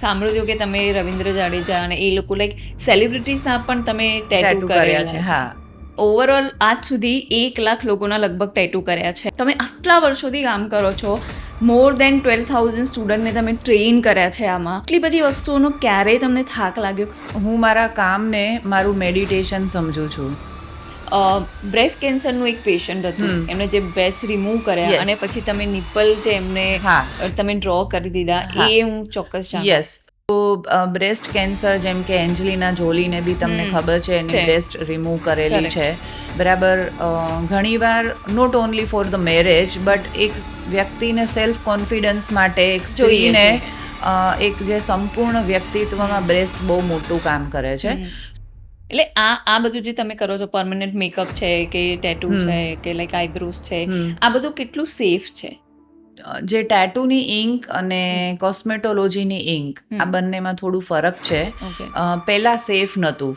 સાંભળ્યું કે તમે રવિન્દ્ર જાડેજા અને એ લોકો લાઈક સેલિબ્રિટીઝના પણ તમે ટેટુ કરેલા છે. હા. ઓવરઓલ આજ સુધી 1 લાખ લોકોના લગભગ ટેટુ કર્યા છે. તમે આટલા વર્ષોથી કામ કરો છો, મોર દેન 12,000 સ્ટુડન્ટને તમે ટ્રેન કર્યા છે આમાં. એટલી બધી વસ્તુઓનો ક્યારેય તમને થાક લાગ્યો? હું મારા કામને મારું મેડિટેશન સમજું છું. બ્રેસ્ટ કેન્સરનું એક પેશન્ટ હતું, એમને જે બ્રેસ્ટ રિમૂવ કર્યા અને પછી તમે નિપલ જે એમને તમે ડ્રો કરી દીધા, એ હું ચોક્કસ જાણું. યસ. તો બ્રેસ્ટ કેન્સર, જેમ કે એન્જલિના જોલીને બી તમને ખબર છે, એની બ્રેસ્ટ રિમૂવ કરેલી છે, બરાબર. ઘણીવાર not only for the marriage, but એક વ્યક્તિને સેલ્ફ કોન્ફિડન્સ માટે, એક સ્ત્રીને એક જે સંપૂર્ણ વ્યક્તિત્વમાં બ્રેસ્ટ બહુ મોટું કામ કરે છે. એટલે આ બધું જે તમે કરો છો, પરમનન્ટ મેકઅપ છે કે ટેટુ છે કે લાઈક આઈબ્રોઝ છે, આ બધું કેટલું સેફ છે? જે ટેટુની ઇંક અને કોસ્મેટોલોજીની ઇંક, આ બંનેમાં થોડું ફરક છે. પહેલા સેફ નહોતું.